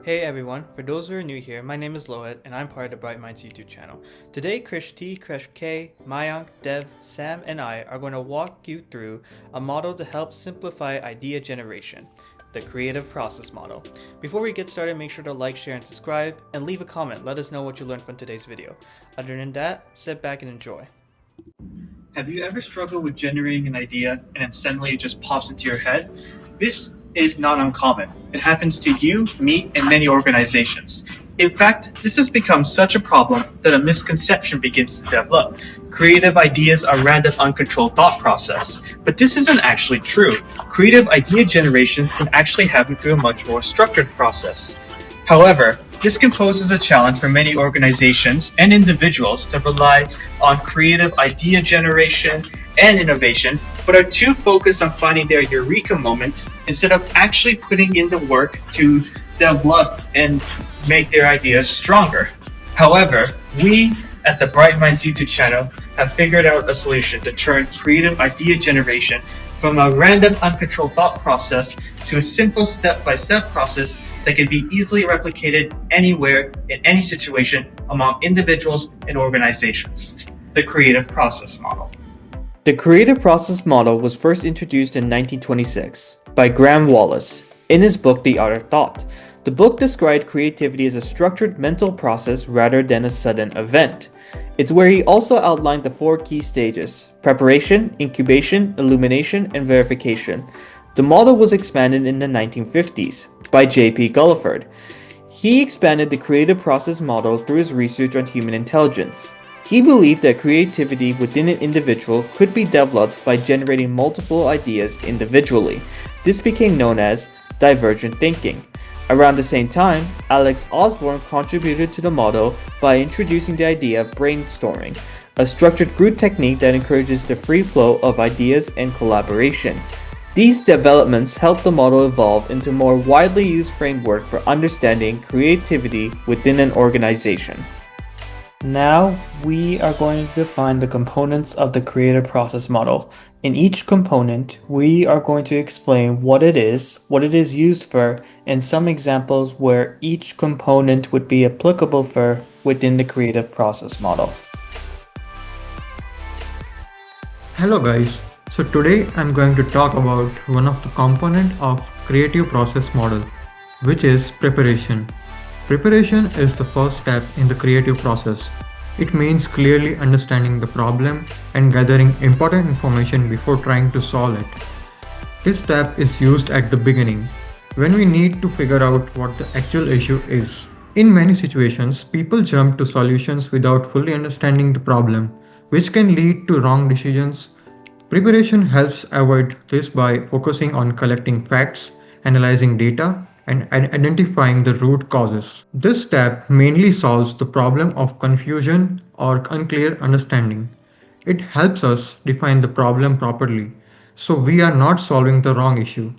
Hey everyone, for those who are new here, my name is Loet and I'm part of the Bright Minds YouTube channel. Today, Krish T, Krish K, Mayank, Dev, Sam, and I are going to walk you through a model to help simplify idea generation, the creative process model. Before we get started, make sure to like, share, and subscribe, and leave a comment. Let us know what you learned from today's video. Other than that, sit back and enjoy. Have you ever struggled with generating an idea and then suddenly it just pops into your head? This is not uncommon. It happens to you, me, and many organizations. In fact, this has become such a problem that a misconception begins to develop. Creative ideas are random, uncontrolled thought process. But this isn't actually true. Creative idea generation can actually happen through a much more structured process. However, this can pose as a challenge for many organizations and individuals to rely on creative idea generation and innovation, but are too focused on finding their eureka moment instead of actually putting in the work to develop and make their ideas stronger. However, we at the Bright Minds YouTube channel have figured out a solution to turn creative idea generation from a random, uncontrolled thought process to a simple step-by-step process that can be easily replicated anywhere in any situation among individuals and organizations. The creative process model. The creative process model was first introduced in 1926 by Graham Wallace in his book The Art of Thought. The book described creativity as a structured mental process rather than a sudden event. It's where he also outlined the 4 key stages: preparation, incubation, illumination, and verification. The model was expanded in the 1950s by J.P. Gulliford. He expanded the creative process model through his research on human intelligence. He believed that creativity within an individual could be developed by generating multiple ideas individually. This became known as divergent thinking. Around the same time, Alex Osborne contributed to the model by introducing the idea of brainstorming, a structured group technique that encourages the free flow of ideas and collaboration. These developments helped the model evolve into a more widely used framework for understanding creativity within an organization. Now, we are going to define the components of the creative process model. In each component, we are going to explain what it is used for, and some examples where each component would be applicable for within the creative process model. Hello guys, so today I'm going to talk about one of the components of creative process model, which is preparation. Preparation is the first step in the creative process. It means clearly understanding the problem and gathering important information before trying to solve it. This step is used at the beginning, when we need to figure out what the actual issue is. In many situations, people jump to solutions without fully understanding the problem, which can lead to wrong decisions. Preparation helps avoid this by focusing on collecting facts, analyzing data, and identifying the root causes. This step mainly solves the problem of confusion or unclear understanding. It helps us define the problem properly, so we are not solving the wrong issue.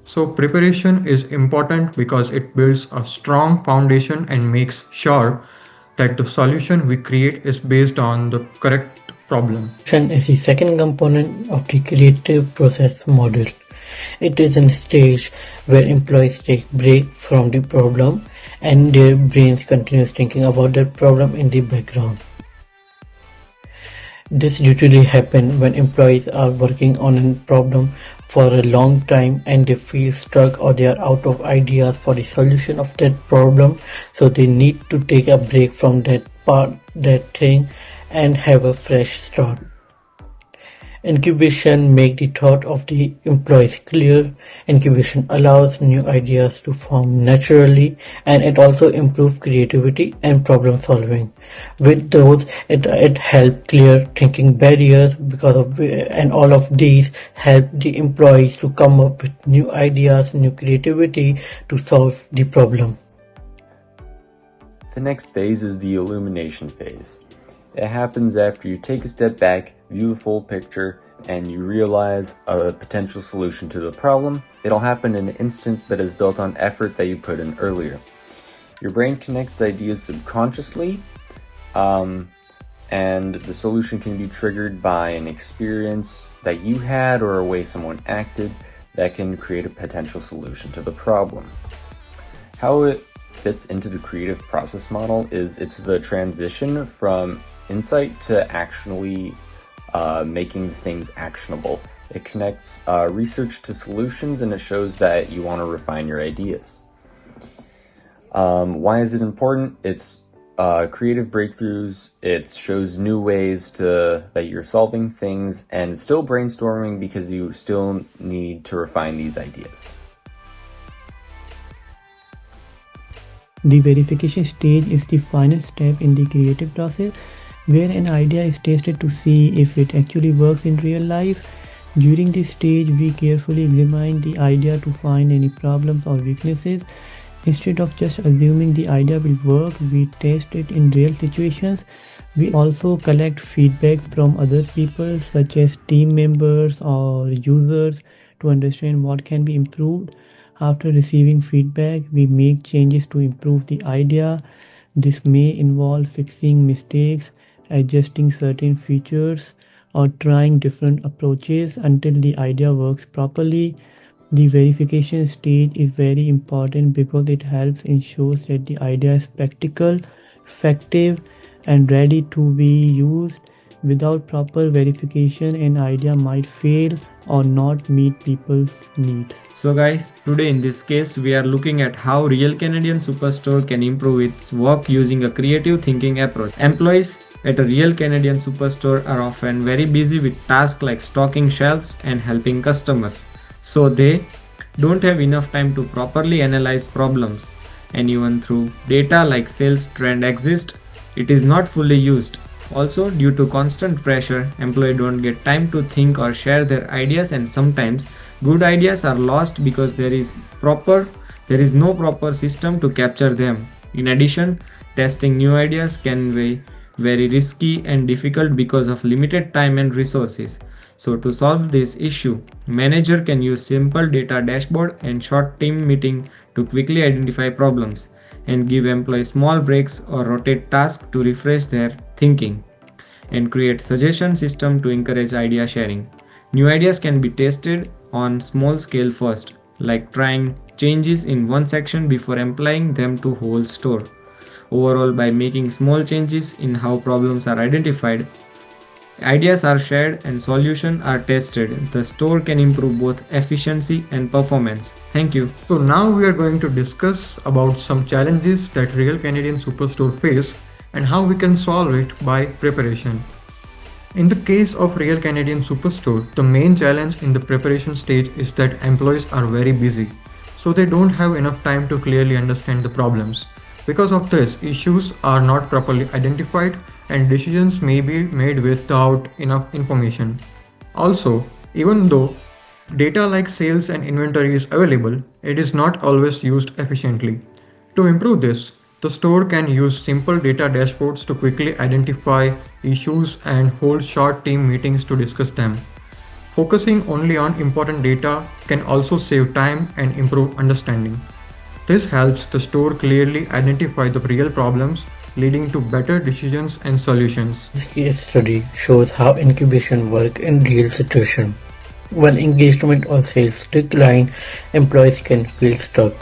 So preparation is important because it builds a strong foundation and makes sure that the solution we create is based on the correct problem. Preparation is the second component of the creative process model. It is a stage where employees take break from the problem and their brains continues thinking about that problem in the background. This usually happens when employees are working on a problem for a long time and they feel stuck or they are out of ideas for the solution of that problem, so they need to take a break from that thing and have a fresh start. Incubation makes the thought of the employees clear. Incubation allows new ideas to form naturally, and it also improves creativity and problem solving. With those, it helps clear thinking barriers and all of these help the employees to come up with new ideas, new creativity to solve the problem. The next phase is the illumination phase. It happens after you take a step back, view the full picture, and you realize a potential solution to the problem. It'll happen in an instant but is built on effort that you put in earlier. Your brain connects ideas subconsciously, and the solution can be triggered by an experience that you had or a way someone acted that can create a potential solution to the problem. How it fits into the creative process model is it's the transition from insight to actually making things actionable. It connects research to solutions, and it shows that you want to refine your ideas. Why is it important? It's creative breakthroughs. It shows new ways that you're solving things, and it's still brainstorming because you still need to refine these ideas. The verification stage is the final step in the creative process, where an idea is tested to see if it actually works in real life. During this stage, we carefully examine the idea to find any problems or weaknesses. Instead of just assuming the idea will work, we test it in real situations. We also collect feedback from other people, such as team members or users, to understand what can be improved. After receiving feedback, we make changes to improve the idea. This may involve fixing mistakes, adjusting certain features, or trying different approaches until the idea works properly. The verification stage is very important because it helps ensure that the idea is practical, effective, and ready to be used. Without proper verification, an idea might fail or not meet people's needs. So guys, today in this case we are looking at how Real Canadian Superstore can improve its work using a creative thinking approach. Employees at a Real Canadian Superstore are often very busy with tasks like stocking shelves and helping customers. So they don't have enough time to properly analyze problems, and even through data like sales trend exist, it is not fully used. Also, due to constant pressure, employees don't get time to think or share their ideas, and sometimes good ideas are lost because there is no proper system to capture them. In addition, testing new ideas can be very risky and difficult because of limited time and resources. So to solve this issue, manager can use simple data dashboard and short team meeting to quickly identify problems and give employees small breaks or rotate tasks to refresh their thinking, and create suggestion system to encourage idea sharing. New ideas can be tested on small scale first, like trying changes in one section before applying them to whole store. Overall, by making small changes in how problems are identified, ideas are shared and solutions are tested, the store can improve both efficiency and performance. Thank you. So now we are going to discuss about some challenges that Real Canadian Superstore face and how we can solve it by preparation. In the case of Real Canadian Superstore, the main challenge in the preparation stage is that employees are very busy, so they don't have enough time to clearly understand the problems. Because of this, issues are not properly identified and decisions may be made without enough information. Also, even though data like sales and inventory is available, it is not always used efficiently. To improve this, the store can use simple data dashboards to quickly identify issues and hold short team meetings to discuss them. Focusing only on important data can also save time and improve understanding. This helps the store clearly identify the real problems, leading to better decisions and solutions. This case study shows how incubation works in real situations. When engagement or sales decline, employees can feel stuck.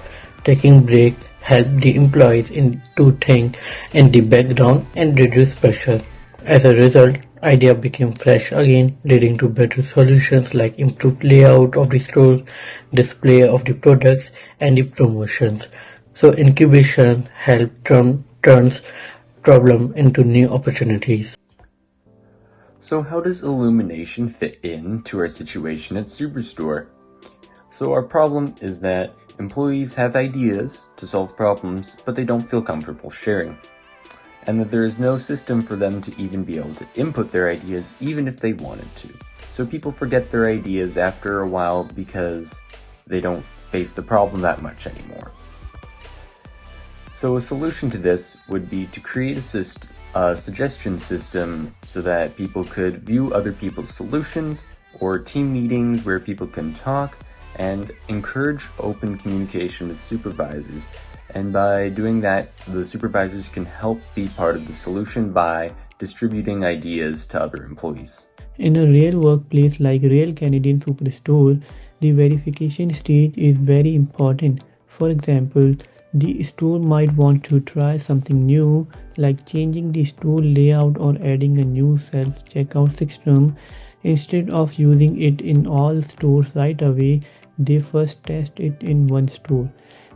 Taking break help the employees to think in the background and reduce pressure. As a result, idea became fresh again, leading to better solutions like improved layout of the store, display of the products, and the promotions. So incubation turns problem into new opportunities. So how does illumination fit into our situation at Superstore? So our problem is that employees have ideas to solve problems, but they don't feel comfortable sharing, and that there is no system for them to even be able to input their ideas even if they wanted to. So people forget their ideas after a while because they don't face the problem that much anymore. So a solution to this would be to create a suggestion system so that people could view other people's solutions, or team meetings where people can talk, and encourage open communication with supervisors. And by doing that, the supervisors can help be part of the solution by distributing ideas to other employees. In a real workplace like Real Canadian Superstore, the verification stage is very important. For example, The store might want to try something new, like changing the store layout or adding a new self-checkout system. Instead of using it in all stores right away, they first test it in one store.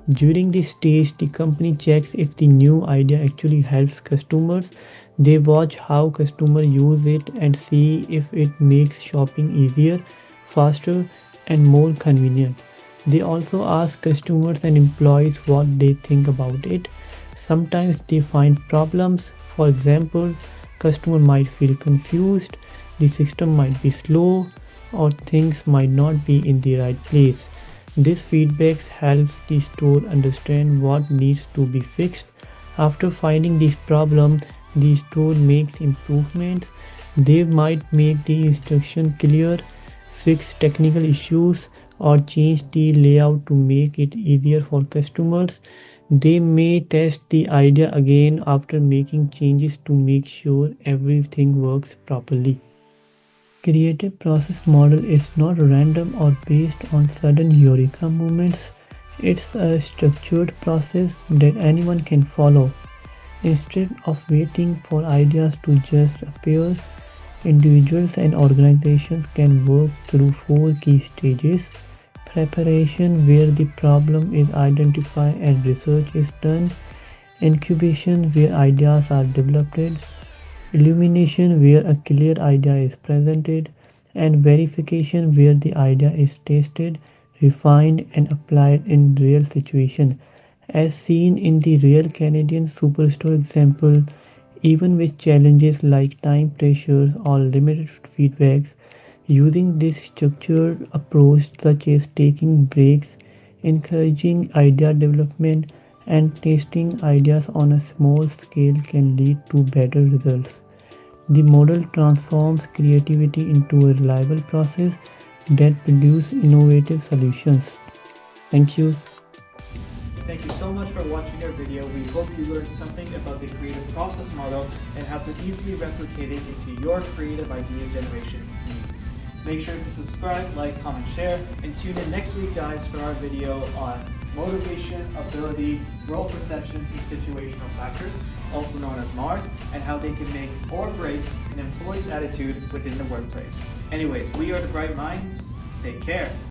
During this stage, the company checks if the new idea actually helps customers. They watch how customers use it and see if it makes shopping easier, faster, and more convenient. They also ask customers and employees what they think about it. Sometimes they find problems. For example, customer might feel confused, the system might be slow, or things might not be in the right place. This feedback helps the store understand what needs to be fixed. After finding this problem, the store makes improvements. They might make the instruction clear, fix technical issues, or change the layout to make it easier for customers. They may test the idea again after making changes to make sure everything works properly. Creative process model is not random or based on sudden eureka moments. It's a structured process that anyone can follow. Instead of waiting for ideas to just appear, individuals and organizations can work through four key stages: preparation, where the problem is identified and research is done; incubation, where ideas are developed; illumination, where a clear idea is presented; and verification, where the idea is tested, refined, and applied in real situations. As seen in the real Canadian Superstore example, even with challenges like time pressures or limited feedbacks, using this structured approach, such as taking breaks, encouraging idea development, and testing ideas on a small scale, can lead to better results. The model transforms creativity into a reliable process that produces innovative solutions. Thank you. Thank you so much for watching our video. We hope you learned something about the creative process model and how to easily replicate it into your creative idea generation needs. Make sure to subscribe, like, comment, share, and tune in next week, guys, for our video on motivation, ability, role perception, and situational factors, also known as MARS, and how they can make or break an employee's attitude within the workplace. Anyways, we are the Bright Minds. Take care.